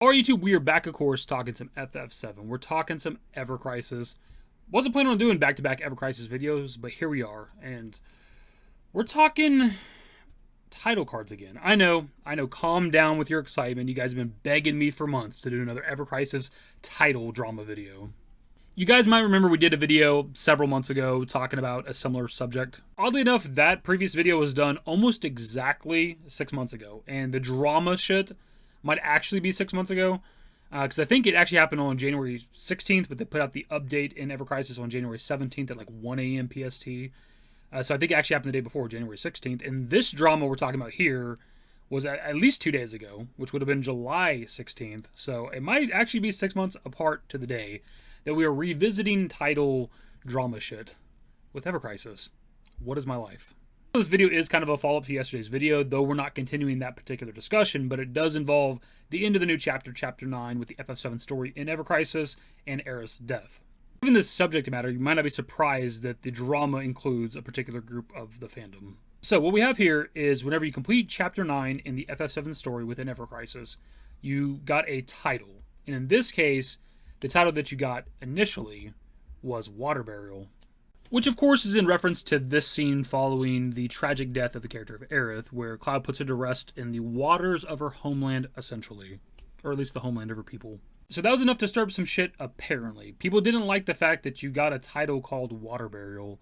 Alright YouTube, we are back of course talking some FF7. We're talking some Ever Crisis. Wasn't planning on doing back-to-back Ever Crisis videos, but here we are. And we're talking title cards again. I know, calm down with your excitement. You guys have been begging me for months to do another Ever Crisis title drama video. You guys might remember we did a video several months ago talking about a similar subject. Oddly enough, that previous video was done almost exactly 6 months ago. And the drama shit might actually be 6 months ago, because I think it actually happened on January 16th, but they put out the update in Ever Crisis on January 17th at like 1 a.m. PST. So I think it actually happened the day before, January 16th. And this drama we're talking about here was at least 2 days ago, which would have been July 16th. So it might actually be 6 months apart to the day that we are revisiting title drama shit with Ever Crisis. What is my life? This video is kind of a follow-up to yesterday's video, though we're not continuing that particular discussion, but it does involve the end of the new chapter, Chapter 9, with the FF7 story in Ever Crisis and Aerith's death. Given this subject matter, you might not be surprised that the drama includes a particular group of the fandom. So what we have here is whenever you complete Chapter 9 in the FF7 story within Ever Crisis, you got a title. And in this case, the title that you got initially was Water Burial. Which, of course, is in reference to this scene following the tragic death of the character of Aerith, where Cloud puts her to rest in the waters of her homeland, essentially. Or at least the homeland of her people. So that was enough to stir up some shit, apparently. People didn't like the fact that you got a title called Water Burial.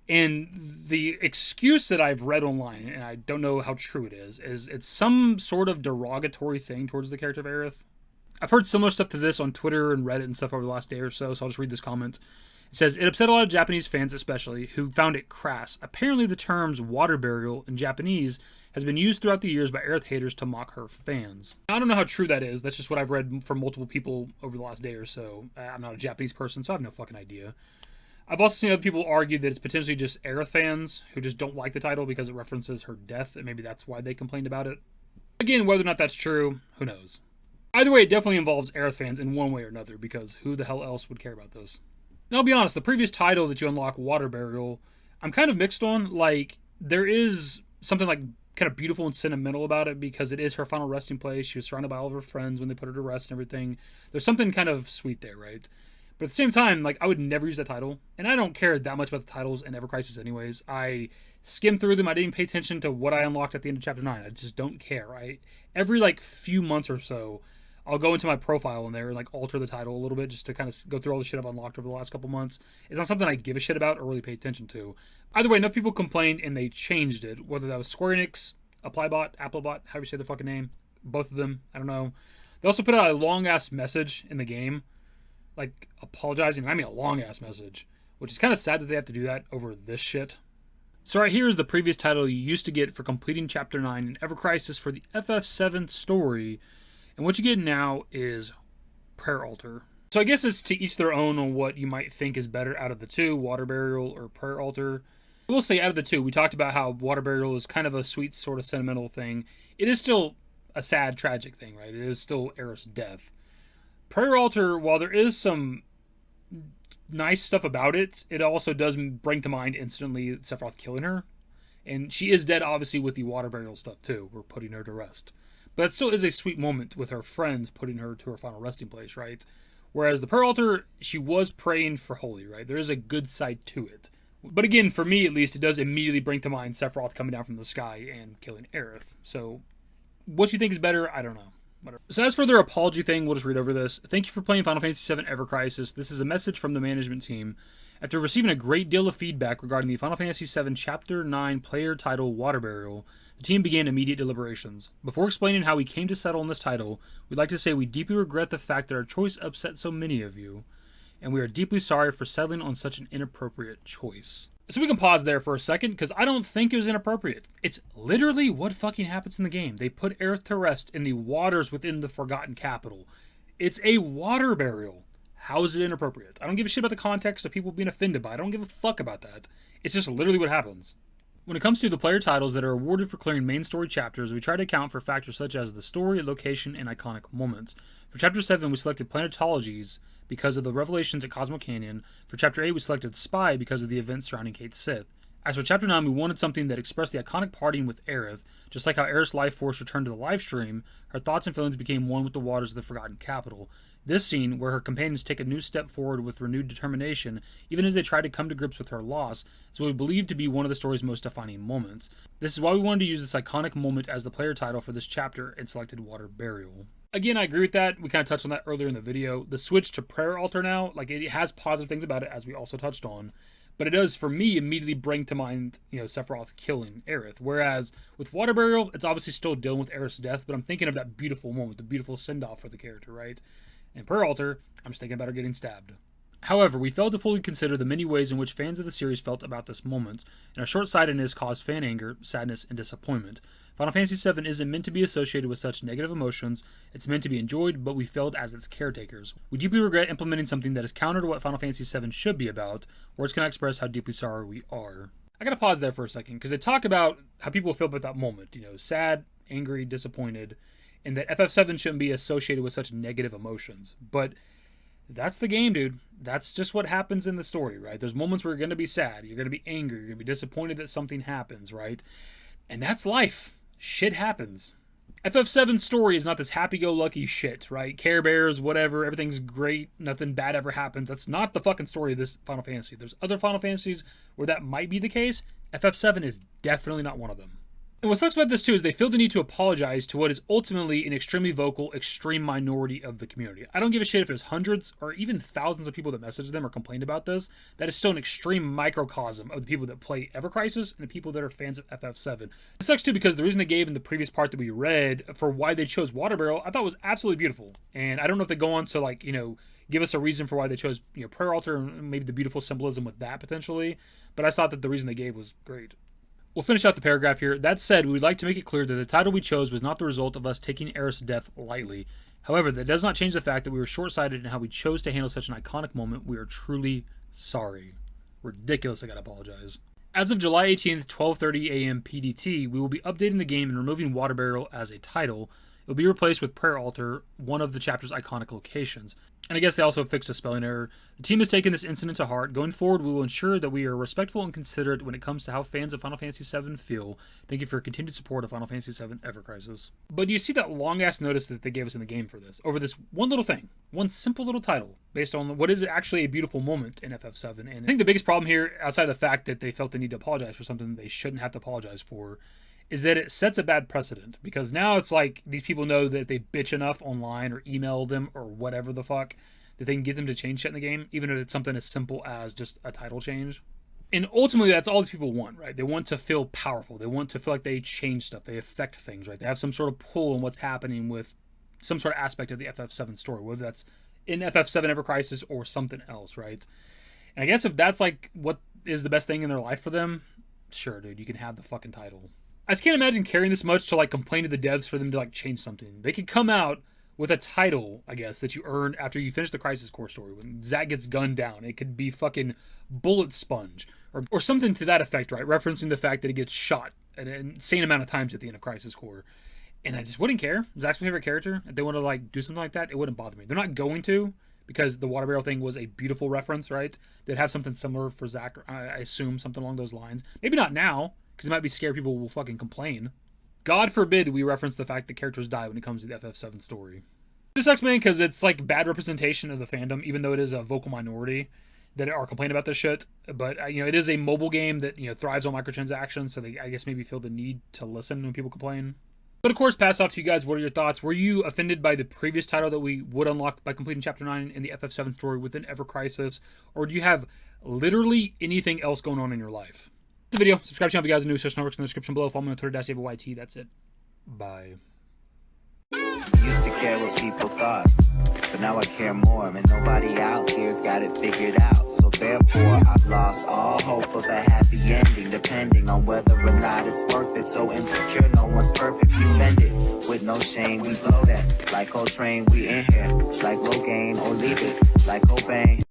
And the excuse that I've read online, and I don't know how true it is it's some sort of derogatory thing towards the character of Aerith. I've heard similar stuff to this on Twitter and Reddit and stuff over the last day or so I'll just read this comment. It says, it upset a lot of Japanese fans especially, who found it crass. Apparently the terms water burial in Japanese has been used throughout the years by Aerith haters to mock her fans. I don't know how true that is. That's just what I've read from multiple people over the last day or so. I'm not a Japanese person, so I have no fucking idea. I've also seen other people argue that it's potentially just Aerith fans who just don't like the title because it references her death, and maybe that's why they complained about it. Again, whether or not that's true, who knows. Either way, it definitely involves Aerith fans in one way or another, because who the hell else would care about this? Now, I'll be honest, the previous title that you unlock, Water Burial, I'm kind of mixed on. Like, there is something, like, kind of beautiful and sentimental about it because it is her final resting place. She was surrounded by all of her friends when they put her to rest and everything. There's something kind of sweet there, right? But at the same time, like, I would never use that title. And I don't care that much about the titles in Ever Crisis anyways. I skimmed through them. I didn't pay attention to what I unlocked at the end of Chapter 9. I just don't care. Every, like, few months or so, I'll go into my profile in there and like alter the title a little bit just to kind of go through all the shit I've unlocked over the last couple months. It's not something I give a shit about or really pay attention to. Either way, enough people complained and they changed it. Whether that was Square Enix, Applybot, however you say the fucking name. Both of them, I don't know. They also put out a long-ass message in the game. Like, apologizing. I mean a long-ass message. Which is kind of sad that they have to do that over this shit. So right here is the previous title you used to get for completing Chapter 9 in Ever Crisis for the FF7 story. And what you get now is Prayer Altar. So I guess it's to each their own on what you might think is better out of the two, Water Burial or Prayer Altar. I will say out of the two, we talked about how Water Burial is kind of a sweet sort of sentimental thing. It is still a sad, tragic thing, right? It is still Aerith's death. Prayer Altar, while there is some nice stuff about it, it also does bring to mind instantly Sephiroth killing her. And she is dead, obviously, with the Water Burial stuff, too. We're putting her to rest. But it still is a sweet moment with her friends putting her to her final resting place, right? Whereas the Prayer Altar, she was praying for holy, right? There is a good side to it. But again, for me at least, it does immediately bring to mind Sephiroth coming down from the sky and killing Aerith. So, what you think is better, I don't know. Whatever. So as for their apology thing, we'll just read over this. Thank you for playing Final Fantasy VII Ever Crisis. This is a message from the management team. After receiving a great deal of feedback regarding the Final Fantasy VII Chapter 9 player title Water Burial, the team began immediate deliberations. Before explaining how we came to settle on this title, we'd like to say we deeply regret the fact that our choice upset so many of you, and we are deeply sorry for settling on such an inappropriate choice. So we can pause there for a second, because I don't think it was inappropriate. It's literally what fucking happens in the game. They put Aerith to rest in the waters within the Forgotten Capital. It's a water burial. How is it inappropriate? I don't give a shit about the context of people being offended by it. I don't give a fuck about that. It's just literally what happens. When it comes to the player titles that are awarded for clearing main story chapters, we try to account for factors such as the story, location, and iconic moments. For Chapter 7, we selected Planetologies because of the revelations at Cosmo Canyon. For Chapter 8, we selected Spy because of the events surrounding Kate Sith. As for Chapter 9, we wanted something that expressed the iconic parting with Aerith. Just like how Aerith's life force returned to the live stream, her thoughts and feelings became one with the waters of the Forgotten Capital. This scene, where her companions take a new step forward with renewed determination, even as they try to come to grips with her loss, is what we believe to be one of the story's most defining moments. This is why we wanted to use this iconic moment as the player title for this chapter and selected Water Burial. Again, I agree with that. We kind of touched on that earlier in the video. The switch to Prayer Altar now, like, it has positive things about it, as we also touched on. But it does, for me, immediately bring to mind, Sephiroth killing Aerith. Whereas with Water Burial, it's obviously still dealing with Aerith's death, but I'm thinking of that beautiful moment, the beautiful send-off for the character, right? And Prayer Altar, I'm just thinking about her getting stabbed. However, we failed to fully consider the many ways in which fans of the series felt about this moment, and our short-sightedness caused fan anger, sadness, and disappointment. Final Fantasy VII isn't meant to be associated with such negative emotions. It's meant to be enjoyed, but we failed as its caretakers. We deeply regret implementing something that is counter to what Final Fantasy VII should be about. Words cannot express how deeply sorry we are. I gotta pause there for a second, because they talk about how people feel about that moment. Sad, angry, disappointed, and that FF7 shouldn't be associated with such negative emotions. But that's the game, dude. That's just what happens in the story, right? There's moments where you're gonna be sad, you're gonna be angry, you're gonna be disappointed that something happens, right? And that's life. Shit happens. FF7's story is not this happy-go-lucky shit, right? Care Bears, whatever, everything's great, nothing bad ever happens. That's not the fucking story of this Final Fantasy. There's other Final Fantasies where that might be the case. FF7 is definitely not one of them. And what sucks about this too is they feel the need to apologize to what is ultimately an extremely vocal, extreme minority of the community. I don't give a shit if there's hundreds or even thousands of people that message them or complained about this. That is still an extreme microcosm of the people that play Ever Crisis and the people that are fans of FF7. It sucks too because the reason they gave in the previous part that we read for why they chose Water Barrel, I thought was absolutely beautiful. And I don't know if they go on to give us a reason for why they chose Prayer Altar and maybe the beautiful symbolism with that potentially. But I thought that the reason they gave was great. We'll finish out the paragraph here. That said, we would like to make it clear that the title we chose was not the result of us taking Aerith's death lightly. However, that does not change the fact that we were short-sighted in how we chose to handle such an iconic moment. We are truly sorry. Ridiculous, I gotta apologize. As of July 18th, 12:30 a.m. PDT, we will be updating the game and removing Water Barrel as a title. It will be replaced with Prayer Altar, one of the chapter's iconic locations. And I guess they also fixed a spelling error. The team has taken this incident to heart. Going forward, we will ensure that we are respectful and considerate when it comes to how fans of Final Fantasy VII feel. Thank you for your continued support of Final Fantasy VII Ever Crisis. But do you see that long-ass notice that they gave us in the game for this? Over this one little thing. One simple little title based on what is actually a beautiful moment in FF7. And I think the biggest problem here, outside of the fact that they felt the need to apologize for something they shouldn't have to apologize for, is that it sets a bad precedent, because now it's like these people know that if they bitch enough online or email them or whatever the fuck, that they can get them to change shit in the game, even if it's something as simple as just a title change. And ultimately, that's all these people want, right? They want to feel powerful. They want to feel like they change stuff. They affect things, right? They have some sort of pull in what's happening with some sort of aspect of the FF7 story, whether that's in FF7 Ever Crisis or something else, right? And I guess if that's like what is the best thing in their life for them, sure, dude, you can have the fucking title. I just can't imagine caring this much to complain to the devs for them to change something. They could come out with a title, I guess, that you earned after you finish the Crisis Core story. When Zack gets gunned down, it could be fucking Bullet Sponge or something to that effect, right? Referencing the fact that he gets shot an insane amount of times at the end of Crisis Core. And I just wouldn't care. Zack's my favorite character. If they want to do something like that, it wouldn't bother me. They're not going to, because the Water Barrel thing was a beautiful reference, right? They'd have something similar for Zack, I assume, something along those lines. Maybe not now, because it might be scared people will fucking complain. God forbid we reference the fact that characters die when it comes to the FF7 story. It sucks, man, because it's bad representation of the fandom, even though it is a vocal minority that are complaining about this shit. But, it is a mobile game that, thrives on microtransactions, so they, I guess, maybe feel the need to listen when people complain. But, of course, pass off to you guys. What are your thoughts? Were you offended by the previous title that we would unlock by completing Chapter 9 in the FF7 story within Ever Crisis? Or do you have literally anything else going on in your life? The video. Subscribe to the channel if you guys are new. Social networks in the description below. Follow me on Twitter, @davidYT. That's it. Bye. Used to care what people thought, but now I care more. And nobody out here's got it figured out. So therefore, I've lost all hope of a happy ending, depending on whether or not it's worth it. So insecure, no one's perfect. We spend it with no shame. We blow that like Coltrane. We in here like Logain, or leave it like Cobain.